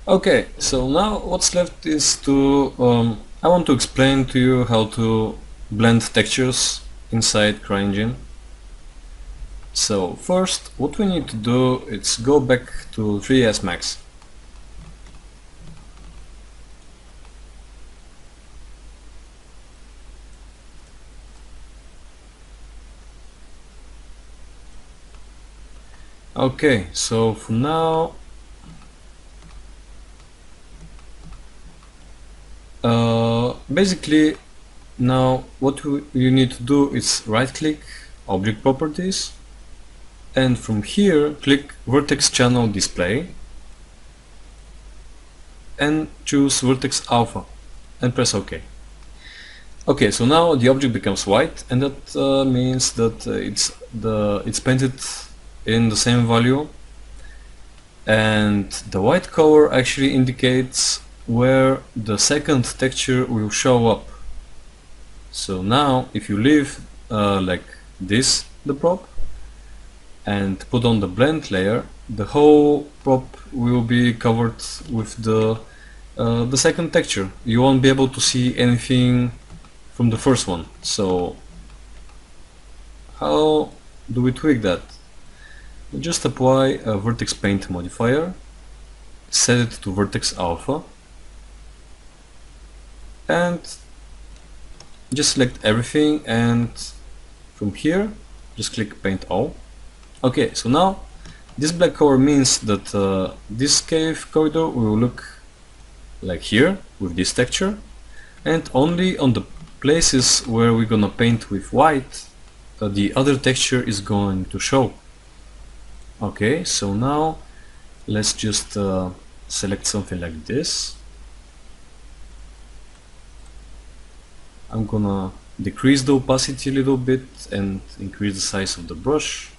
Okay, so now what's left is to I want to explain to you how to blend textures inside CryEngine. So first, what we need to do is go back to 3ds Max. Okay, so for now, basically now what you need to do is right click Object Properties, and from here click Vertex Channel Display and choose Vertex Alpha and press OK. Okay, so now the object becomes white, and that means that it's painted in the same value, and the white color actually indicates where the second texture will show up. So now if you leave like this the prop and put on the blend layer, the whole prop will be covered with the second texture. You won't be able to see anything from the first one. So how do we tweak that? We just apply a vertex paint modifier, set it to vertex alpha, and just select everything, and from here just click paint all. Okay, so now this black color means that this cave corridor will look like here with this texture, and only on the places where we're gonna paint with white the other texture is going to show. Okay, so now let's just select something like this. I'm gonna decrease the opacity a little bit and increase the size of the brush.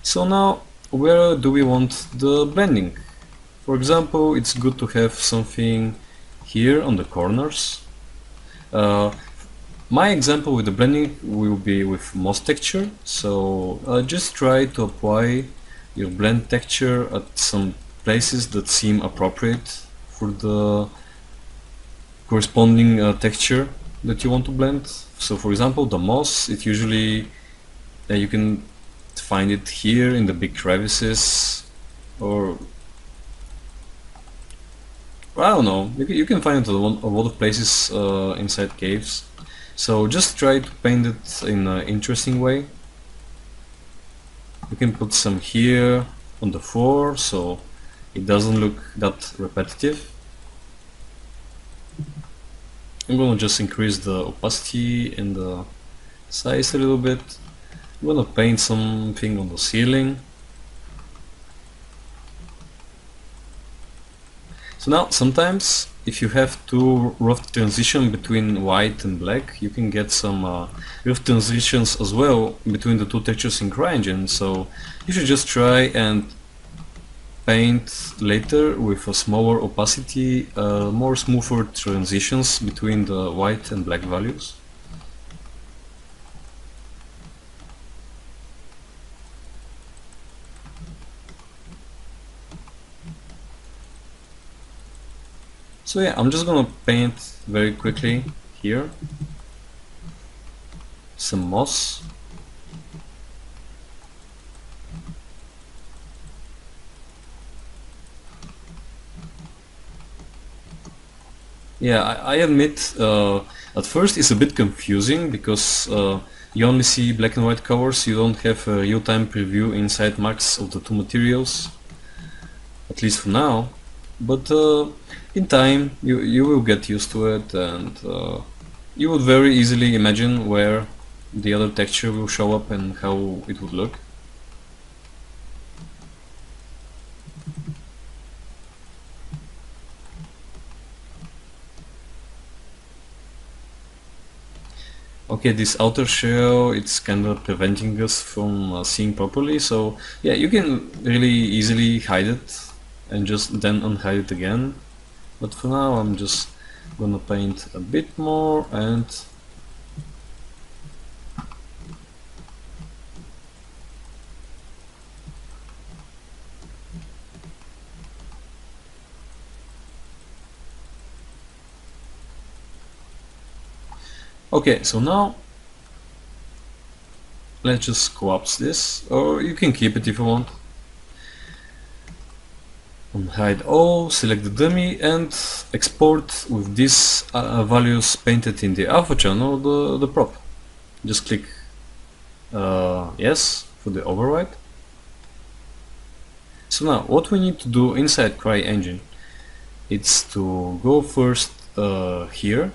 So now where do we want the blending? For example, it's good to have something here on the corners. My example with the blending will be with moss texture, so just try to apply your blend texture at some places that seem appropriate for the corresponding texture that you want to blend. So for example, the moss, it usually you can find it here in the big crevices, or I don't know, you can find it a lot of places inside caves. So just try to paint it in an interesting way. You can put some here on the floor so it doesn't look that repetitive. I'm gonna just increase the opacity and the size a little bit. I'm gonna paint something on the ceiling. So now sometimes if you have too rough transition between white and black, you can get some rough transitions as well between the two textures in CryEngine. So you should just try and paint later with a smaller opacity, more smoother transitions between the white and black values. So yeah, I'm just gonna paint very quickly here some moss. Yeah, I admit at first it's a bit confusing because you only see black and white colors, you don't have a real-time preview inside Max of the two materials, at least for now. But in time you will get used to it, and you would very easily imagine where the other texture will show up and how it would look. Okay, this outer shell, it's kind of preventing us from seeing properly, so yeah, you can really easily hide it and just then unhide it again. But for now I'm just gonna paint a bit more, and Okay, so now let's just collapse this, or you can keep it if you want. Hide all, select the dummy, and export with these values painted in the alpha channel the prop. Just click yes for the override. So now what we need to do inside CryEngine, it's to go first here,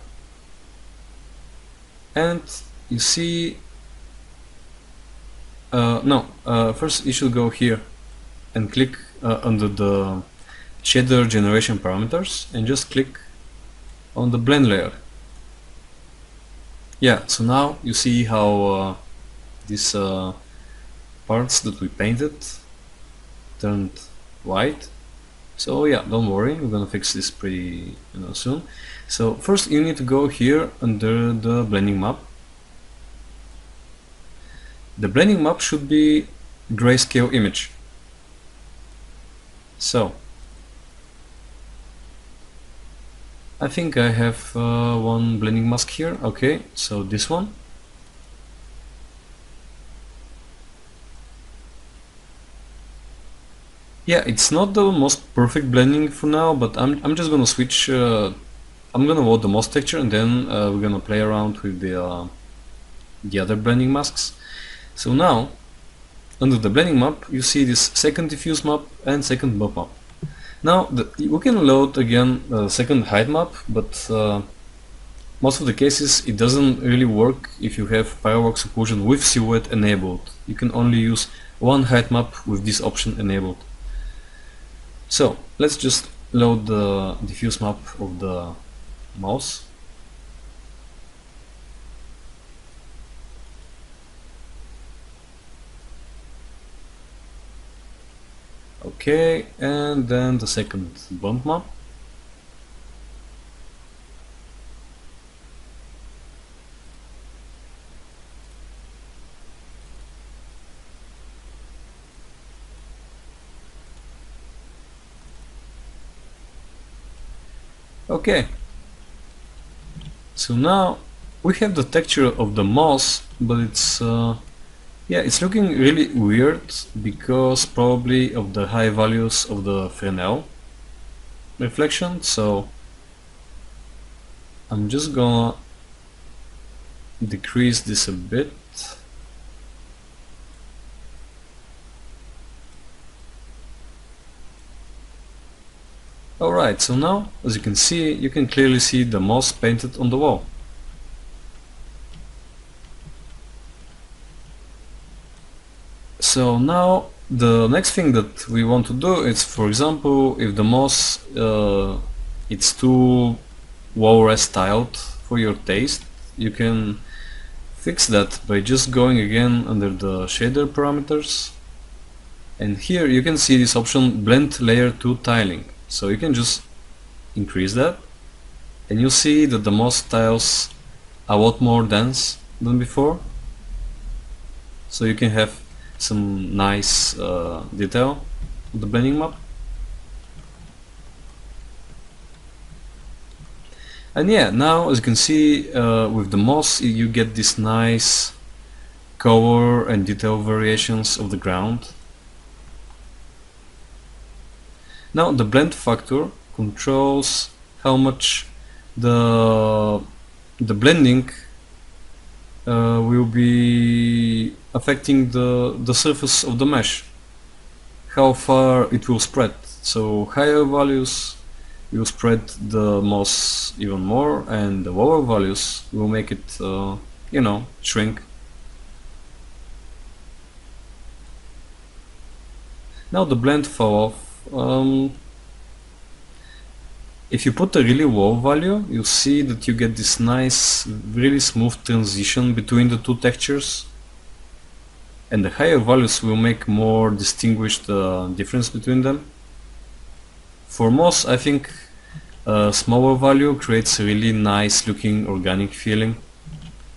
and you see first you should go here and click under the shader generation parameters and just click on the blend layer. Yeah, so now you see how these parts that we painted turned white. So yeah, don't worry, we're gonna fix this pretty soon. So first you need to go here under the blending map. The blending map should be grayscale image. So I think I have one blending mask here. Okay, so this one. Yeah, it's not the most perfect blending for now, but I'm just gonna switch. I'm gonna load the MOS texture, and then we're gonna play around with the other blending masks. So now, under the blending map, you see this second diffuse map and second bump map. Now we can load again the second height map, but most of the cases it doesn't really work if you have Fireworks Occlusion with silhouette enabled. You can only use one height map with this option enabled. So let's just load the diffuse map of the mouse. Okay, and then the second bump map. Okay, so now we have the texture of the mouse, but it's yeah, it's looking really weird because probably of the high values of the Fresnel reflection. So I'm just gonna decrease this a bit. Alright, so now, as you can see, you can clearly see the moss painted on the wall. So now, the next thing that we want to do is, for example, if the moss it's too low-res styled for your taste, you can fix that by just going again under the shader parameters. And here you can see this option, Blend Layer to Tiling. So you can just increase that, and you'll see that the moss tiles are a lot more dense than before. So you can have some nice detail on the blending map. And yeah, now as you can see with the moss you get this nice color and detail variations of the ground. Now the blend factor controls how much the blending will be affecting the surface of the mesh, how far it will spread. So higher values will spread the moss even more, and the lower values will make it shrink. Now the blend fall off. If you put a really low value, you'll see that you get this nice, really smooth transition between the two textures, and the higher values will make more distinguished difference between them. For moss, I think a smaller value creates a really nice looking organic feeling.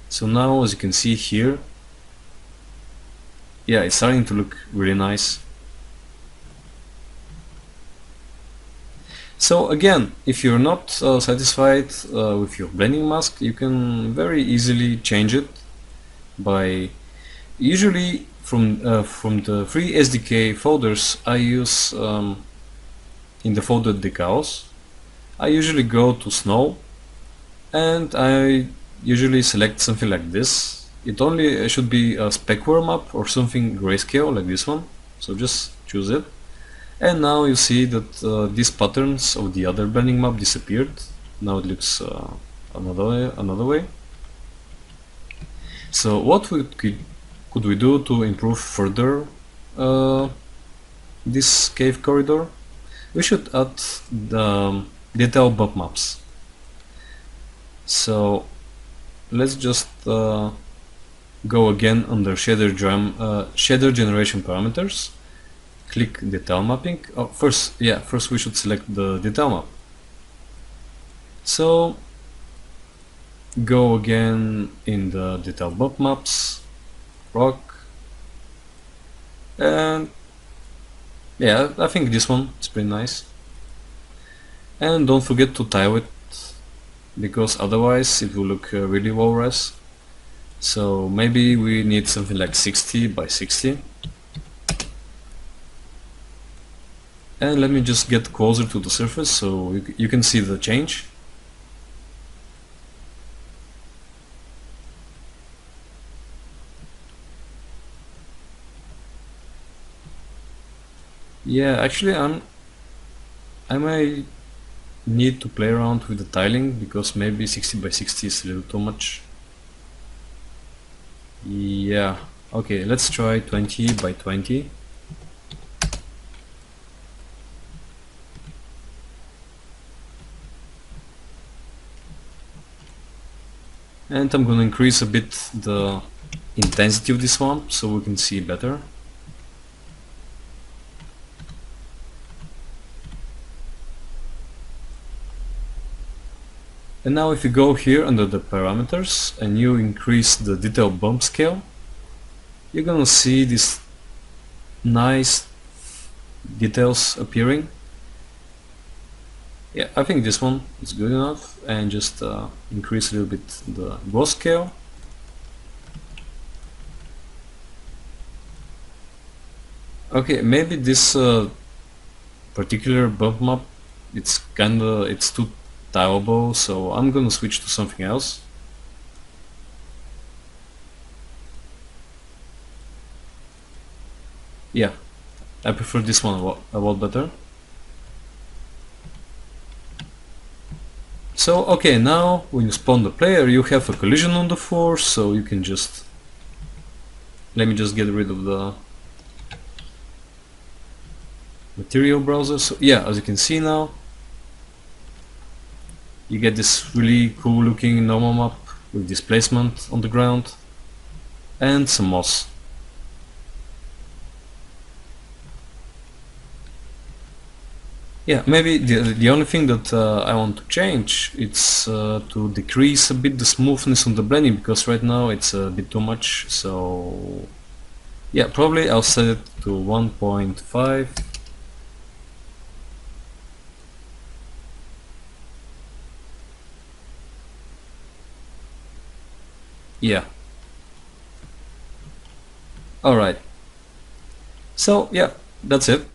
So now, as you can see here, yeah, it's starting to look really nice. So again, if you're not satisfied with your blending mask, you can very easily change it by usually from the free SDK folders I use in the folder decals. I usually go to snow and I usually select something like this. It only should be a specware map or something grayscale like this one, so just choose it. And now you see that these patterns of the other blending map disappeared. Now it looks another way. So what could we do to improve further this cave corridor? We should add the detail bump maps. So let's just go again under shader generation parameters. Click detail mapping. Oh, first we should select the detail map. So go again in the detail bump maps, rock, and yeah, I think this one is pretty nice. And don't forget to tile it, because otherwise it will look really low res. So maybe we need something like 60 by 60. And let me just get closer to the surface so you can see the change. Yeah, actually I might need to play around with the tiling, because maybe 60 by 60 is a little too much. Yeah, okay, let's try 20 by 20. And I'm gonna increase a bit the intensity of this one so we can see better. And now if you go here under the parameters and you increase the detail bump scale, you're gonna see these nice details appearing. Yeah, I think this one is good enough, and just increase a little bit the gloss scale. Okay, maybe this particular bump map, it's too tileable, so I'm gonna switch to something else. Yeah, I prefer this one a lot better. So okay, now when you spawn the player, you have a collision on the floor, so you can just, let me just get rid of the material browser. So yeah, as you can see now, you get this really cool looking normal map with displacement on the ground and some moss. Yeah, maybe the only thing that I want to change, it's to decrease a bit the smoothness on the blending, because right now it's a bit too much. So yeah, probably I'll set it to 1.5. Yeah. Alright. So yeah, that's it.